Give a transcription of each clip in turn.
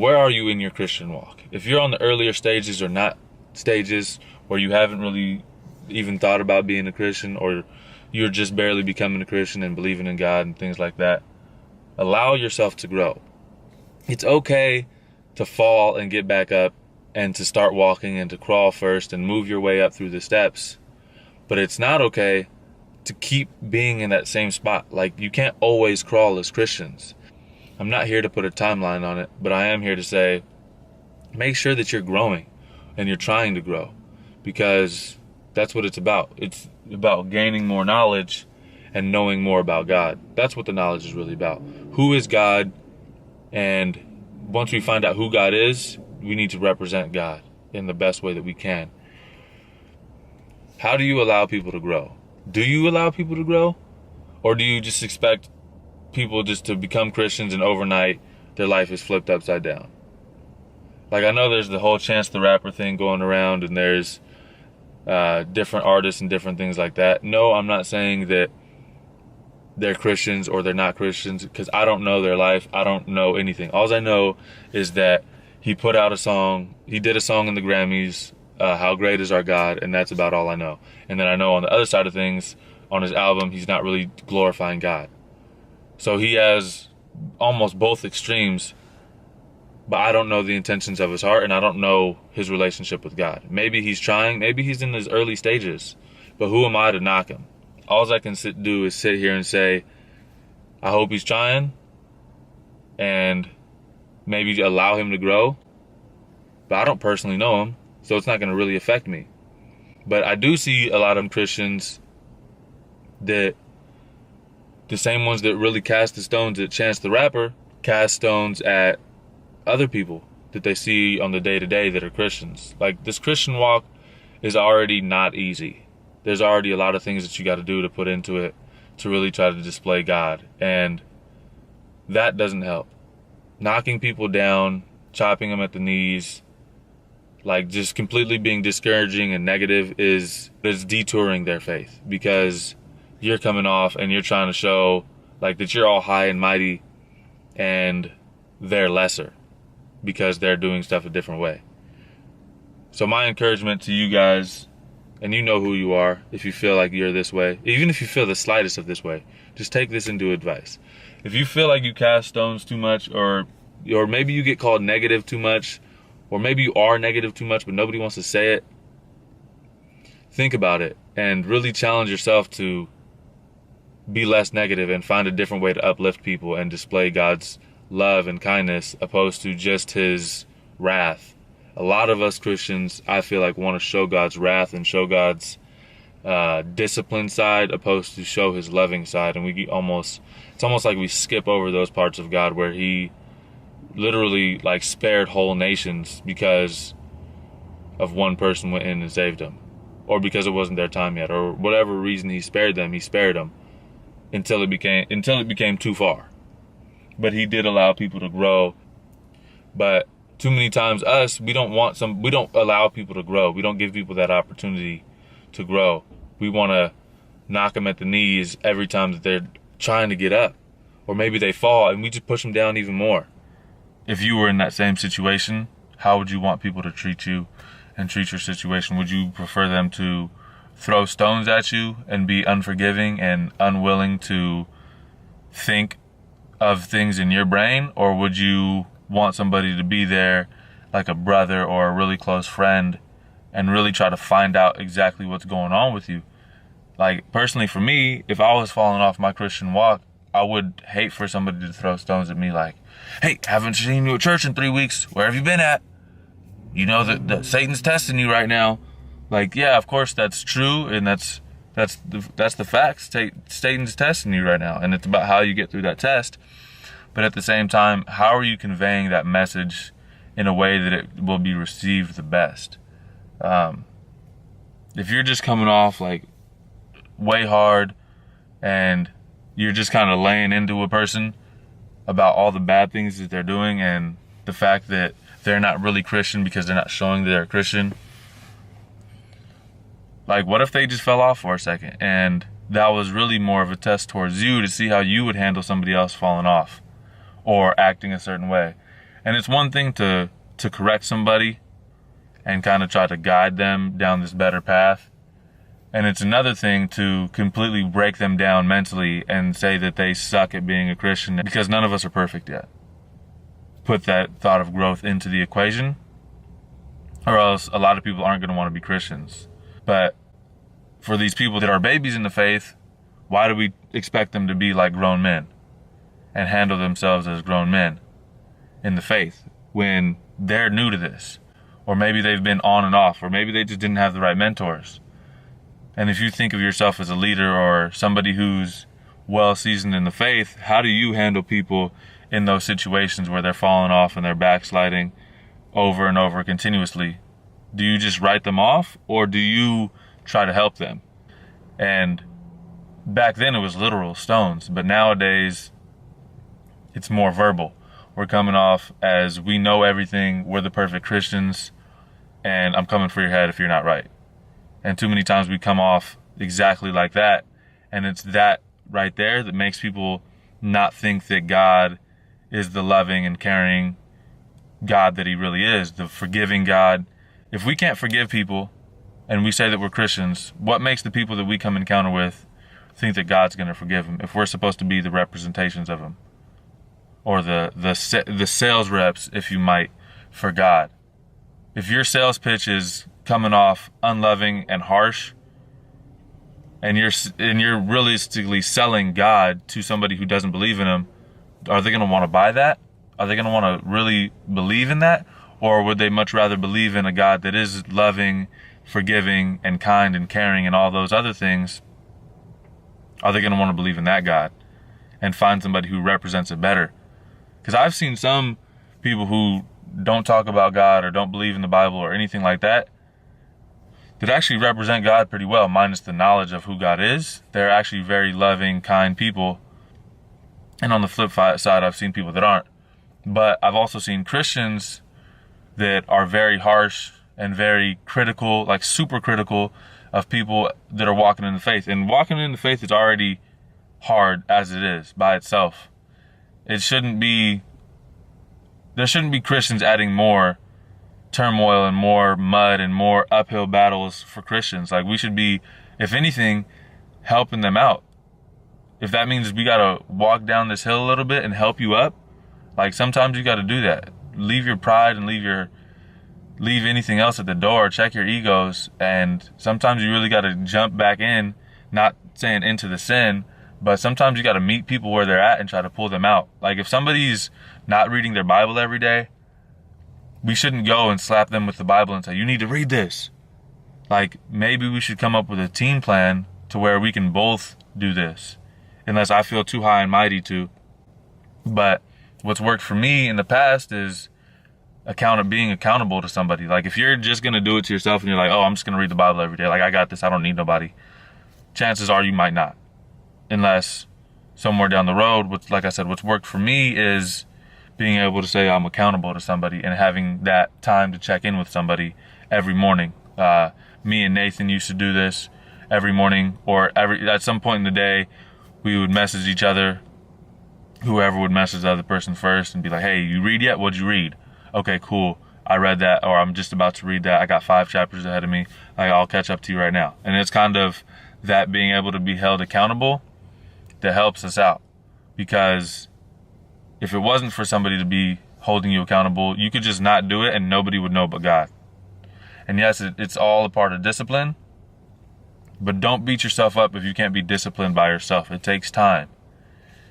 Where are you in your Christian walk? If you're on the earlier stages or not stages where you haven't really even thought about being a Christian, or you're just barely becoming a Christian and believing in God and things like that, allow yourself to grow. It's okay to fall and get back up and to start walking and to crawl first and move your way up through the steps. But it's not okay to keep being in that same spot. Like, you can't always crawl as Christians. I'm not here to put a timeline on it, but I am here to say, make sure that you're growing and you're trying to grow, because that's what it's about. It's about gaining more knowledge and knowing more about God. That's what the knowledge is really about. Who is God? And once we find out who God is, we need to represent God in the best way that we can. How do you allow people to grow? Do you allow people to grow? Or do you just expect people just to become Christians and overnight their life is flipped upside down? Like, I know there's the whole Chance the Rapper thing going around, and there's different artists and different things like that. No, I'm not saying that they're Christians or they're not Christians, because I don't know their life. I don't know anything. All I know is that he put out a song. He did a song in the Grammys, How Great Is Our God, and that's about all I know. And then I know on the other side of things, on his album, he's not really glorifying God. So he has almost both extremes, but I don't know the intentions of his heart, and I don't know his relationship with God. Maybe he's trying, maybe he's in his early stages, but who am I to knock him? All I can do is sit here and say, I hope he's trying, and maybe allow him to grow. But I don't personally know him, so it's not going to really affect me. But I do see a lot of Christians that, the same ones that really cast the stones at Chance the Rapper, cast stones at other people that they see on the day-to-day that are Christians. Like, this Christian walk is already not easy. There's already a lot of things that you got to do to put into it to really try to display God, and that doesn't help. Knocking people down, chopping them at the knees, like just completely being discouraging and negative is detouring their faith, because you're coming off and you're trying to show like that you're all high and mighty and they're lesser because they're doing stuff a different way. So my encouragement to you guys, and you know who you are, if you feel like you're this way, even if you feel the slightest of this way, just take this into advice. If you feel like you cast stones too much, or maybe you get called negative too much, or maybe you are negative too much but nobody wants to say it, think about it and really challenge yourself to be less negative and find a different way to uplift people and display God's love and kindness opposed to just his wrath. A lot of us Christians, I feel like, want to show God's wrath and show God's discipline side opposed to show his loving side, and it's almost like we skip over those parts of God where he literally like spared whole nations because of one person went in and saved them, or because it wasn't their time yet, or whatever reason he spared them until it became too far. But he did allow people to grow. But too many times we don't allow people to grow. We don't give people that opportunity to grow. We want to knock them at the knees every time that they're trying to get up, or maybe they fall and we just push them down even more. If you were in that same situation, how would you want people to treat you and treat your situation? Would you prefer them to throw stones at you and be unforgiving and unwilling to think of things in your brain? Or would you want somebody to be there like a brother or a really close friend and really try to find out exactly what's going on with you? Like, personally for me, if I was falling off my Christian walk, I would hate for somebody to throw stones at me like, hey, haven't seen you at church in 3 weeks. Where have you been at? You know that Satan's testing you right now. Like, yeah, of course that's true, and that's the facts. Satan's testing you right now, and it's about how you get through that test. But at the same time, how are you conveying that message in a way that it will be received the best? If you're just coming off like way hard and you're just kind of laying into a person about all the bad things that they're doing and the fact that they're not really Christian because they're not showing that they're Christian, like, what if they just fell off for a second and that was really more of a test towards you to see how you would handle somebody else falling off or acting a certain way? And it's one thing to correct somebody and kind of try to guide them down this better path. And it's another thing to completely break them down mentally and say that they suck at being a Christian, because none of us are perfect yet. Put that thought of growth into the equation, or else a lot of people aren't going to want to be Christians. But for these people that are babies in the faith, why do we expect them to be like grown men and handle themselves as grown men in the faith when they're new to this? Or maybe they've been on and off, or maybe they just didn't have the right mentors. And if you think of yourself as a leader or somebody who's well seasoned in the faith, how do you handle people in those situations where they're falling off and they're backsliding over and over continuously? Do you just write them off, or do you try to help them? And back then it was literal stones, but nowadays it's more verbal. We're coming off as we know everything, we're the perfect Christians, and I'm coming for your head if you're not right. And too many times we come off exactly like that. And it's that right there that makes people not think that God is the loving and caring God that he really is, the forgiving God. If we can't forgive people and we say that we're Christians, what makes the people that we come encounter with think that God's going to forgive them if we're supposed to be the representations of him? Or the sales reps, if you might, for God. If your sales pitch is coming off unloving and harsh, and you're realistically selling God to somebody who doesn't believe in him, are they going to want to buy that? Are they going to want to really believe in that? Or would they much rather believe in a God that is loving, forgiving, and kind and caring and all those other things? Are they going to want to believe in that God and find somebody who represents it better? Because I've seen some people who don't talk about God or don't believe in the Bible or anything like that actually represent God pretty well, minus the knowledge of who God is. They're actually very loving, kind people. And on the flip side, I've seen people that aren't. But I've also seen Christians that are very harsh and very critical, like super critical of people that are walking in the faith. And walking in the faith is already hard as it is by itself. There shouldn't be Christians adding more turmoil and more mud and more uphill battles for Christians. Like, we should be, if anything, helping them out. If that means we gotta walk down this hill a little bit and help you up, like, sometimes you gotta do that. Leave your pride and leave anything else at the door. Check your egos, and sometimes you really gotta jump back in, not saying into the sin, but sometimes you gotta meet people where they're at and try to pull them out. Like, if somebody's not reading their Bible every day, we shouldn't go and slap them with the Bible and say, you need to read this. Like, maybe we should come up with a team plan to where we can both do this, unless I feel too high and mighty to. But what's worked for me in the past is being accountable to somebody. Like, if you're just going to do it to yourself and you're like, oh, I'm just going to read the Bible every day, like, I got this, I don't need nobody, chances are you might not. Unless somewhere down the road, like I said, what's worked for me is being able to say I'm accountable to somebody and having that time to check in with somebody every morning. Me and Nathan used to do this every morning, or at some point in the day, we would message each other, whoever would message the other person first, and be like, hey, you read yet? What'd you read? Okay, cool. I read that, or I'm just about to read that. I got 5 chapters ahead of me. I'll catch up to you right now. And it's kind of that being able to be held accountable that helps us out. Because if it wasn't for somebody to be holding you accountable, you could just not do it and nobody would know but God. And yes, it's all a part of discipline, but don't beat yourself up if you can't be disciplined by yourself. It takes time.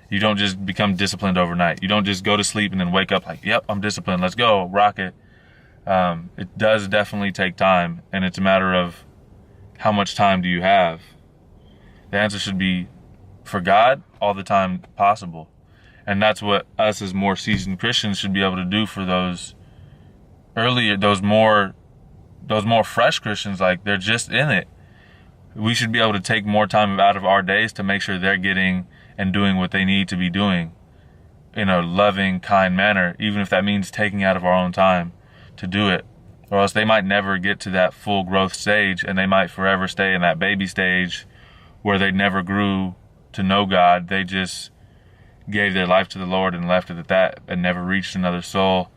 You don't just become disciplined overnight. You don't just go to sleep and then wake up like, yep, I'm disciplined. Let's go, rock it. It does definitely take time, and it's a matter of how much time do you have. The answer should be for God all the time possible. And that's what us as more seasoned Christians should be able to do for those more fresh Christians. Like, they're just in it. We should be able to take more time out of our days to make sure they're getting and doing what they need to be doing in a loving, kind manner, even if that means taking out of our own time to do it. Or else they might never get to that full growth stage, and they might forever stay in that baby stage where they never grew to know God. They just gave their life to the Lord and left it at that and never reached another soul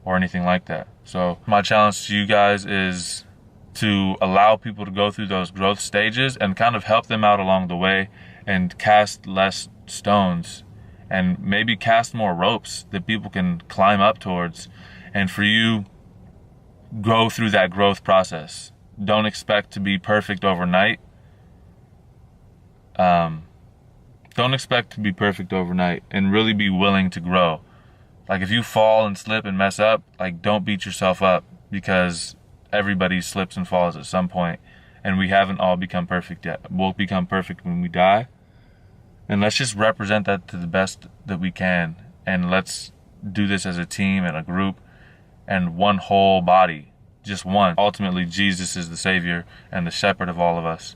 or anything like that. So my challenge to you guys is to allow people to go through those growth stages and kind of help them out along the way, and cast less stones and maybe cast more ropes that people can climb up towards. And for you, go through that growth process. Don't expect to be perfect overnight. Don't expect to be perfect overnight, and really be willing to grow. Like, if you fall and slip and mess up, like, don't beat yourself up, because everybody slips and falls at some point, and we haven't all become perfect yet. We'll become perfect when we die. And let's just represent that to the best that we can. And let's do this as a team and a group and one whole body, just one. Ultimately, Jesus is the Savior and the shepherd of all of us.